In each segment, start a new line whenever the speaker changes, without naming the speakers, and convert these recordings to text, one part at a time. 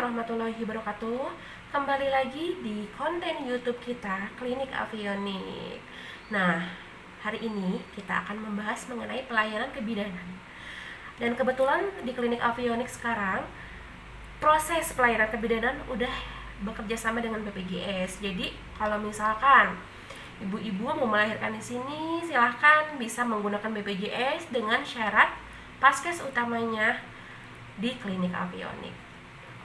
warahmatullahi wabarakatuh. Kembali lagi di konten YouTube kita, Klinik Avionik. Nah, hari ini kita akan membahas mengenai pelayanan kebidanan. Dan kebetulan di Klinik Avionik sekarang, proses pelayanan kebidanan udah bekerja sama dengan BPJS. Jadi, kalau misalkan ibu-ibu mau melahirkan di sini, silahkan bisa menggunakan BPJS dengan syarat paskes utamanya di Klinik Avionik.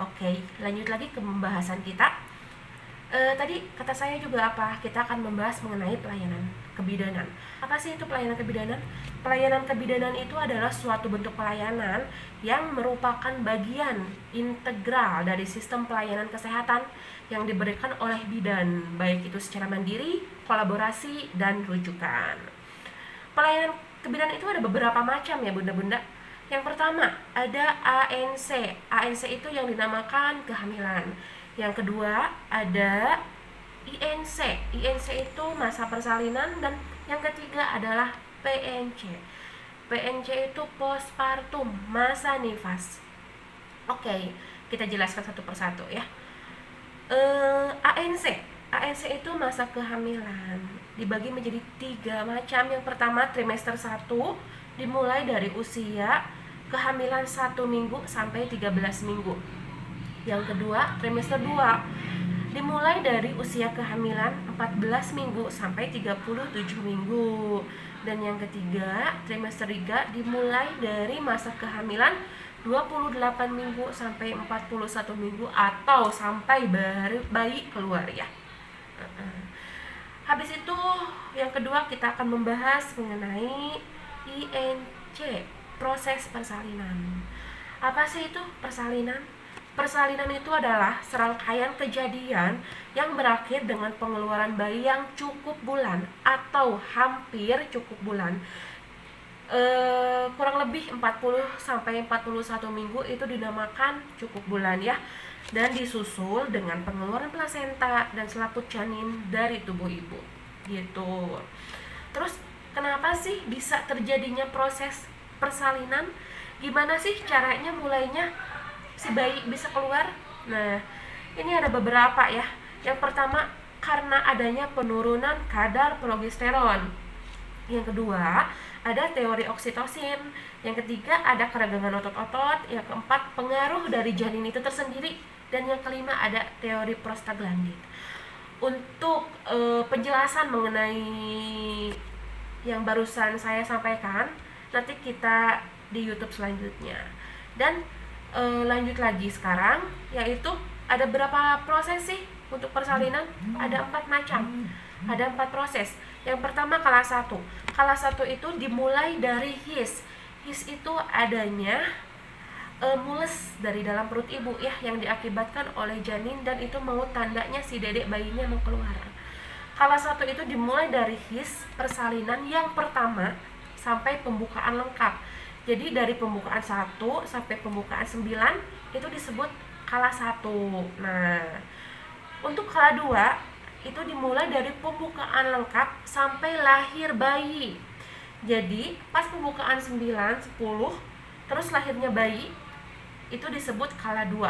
Oke, lanjut lagi ke pembahasan kita. Tadi kata saya juga apa? Kita akan membahas mengenai pelayanan kebidanan. Apa sih itu pelayanan kebidanan? Pelayanan kebidanan itu adalah suatu bentuk pelayanan yang merupakan bagian integral dari sistem pelayanan kesehatan yang diberikan oleh bidan, baik itu secara mandiri, kolaborasi, dan rujukan. Pelayanan kebidanan itu ada beberapa macam ya bunda-bunda. Yang pertama ada ANC. ANC itu yang dinamakan kehamilan. Yang kedua ada INC. INC itu masa persalinan. Dan yang ketiga adalah PNC. PNC itu postpartum, masa nifas. Oke, kita jelaskan satu persatu ya. ANC. ANC itu masa kehamilan. Dibagi menjadi 3 macam. Yang pertama trimester 1 dimulai dari usia kehamilan 1 minggu sampai 13 minggu. Yang kedua, trimester 2 dimulai dari usia kehamilan 14 minggu sampai 37 minggu. Dan yang ketiga, trimester 3 dimulai dari masa kehamilan 28 minggu sampai 41 minggu atau sampai bayi keluar ya. Habis itu, yang kedua kita akan membahas mengenai INC, proses persalinan. Apa sih itu persalinan? Persalinan itu adalah serangkaian kejadian yang berakhir dengan pengeluaran bayi yang cukup bulan atau hampir cukup bulan. Kurang lebih 40 sampai 41 minggu itu dinamakan cukup bulan ya. Dan disusul dengan pengeluaran plasenta dan selaput janin dari tubuh ibu. Gitu. Terus kenapa sih bisa terjadinya proses persalinan? Gimana sih caranya mulainya si bayi bisa keluar? Nah, ini ada beberapa ya. Yang pertama, karena adanya penurunan kadar progesteron. Yang kedua, ada teori oksitosin. Yang ketiga, ada keragaman otot-otot. Yang keempat, pengaruh dari janin itu tersendiri. Dan yang kelima, ada teori prostaglandin. Untuk penjelasan mengenai yang barusan saya sampaikan, nanti kita di YouTube selanjutnya. Dan lanjut lagi sekarang, yaitu ada berapa proses sih untuk persalinan? Ada 4 macam. Ada 4 proses. Yang pertama kelas 1. Kelas 1 itu dimulai dari HIS. HIS itu adanya mules dari dalam perut ibu ya, yang diakibatkan oleh janin, dan itu mau tandanya si dedek bayinya mau keluar. Kelas 1 itu dimulai dari HIS persalinan yang pertama sampai pembukaan lengkap. Jadi dari pembukaan 1 sampai pembukaan 9 itu disebut kelas 1. Nah, untuk kelas 2 itu dimulai dari pembukaan lengkap sampai lahir bayi. Jadi pas pembukaan 9, 10 terus lahirnya bayi itu disebut kelas 2.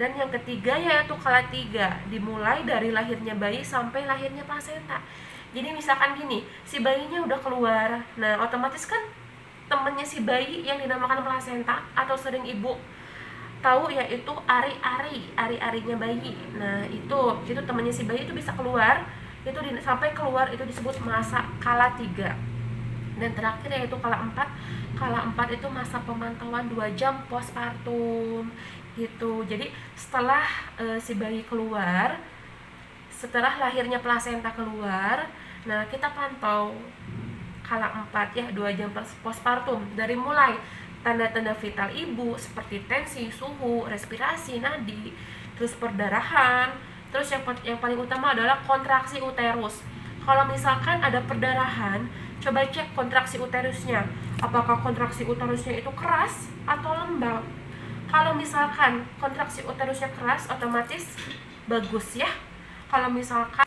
Dan yang ketiga yaitu kelas 3, dimulai dari lahirnya bayi sampai lahirnya plasenta. Jadi misalkan gini, si bayinya udah keluar, nah otomatis kan temennya si bayi yang dinamakan plasenta atau sering ibu tahu yaitu ari-arinya bayi. Nah itu temennya si bayi itu bisa keluar, itu sampai keluar itu disebut masa kala 3. Dan terakhir yaitu kala 4. Kala 4 itu masa pemantauan 2 jam postpartum gitu. Jadi setelah si bayi keluar, setelah lahirnya plasenta keluar, nah kita pantau kala 4 ya, 2 jam postpartum. Dari mulai tanda-tanda vital ibu seperti tensi, suhu, respirasi, nadi, terus perdarahan. Terus yang paling utama adalah kontraksi uterus. Kalau misalkan ada perdarahan, coba cek kontraksi uterusnya. Apakah kontraksi uterusnya itu keras atau lembab? Kalau misalkan kontraksi uterusnya keras, otomatis bagus ya. Kalau misalkan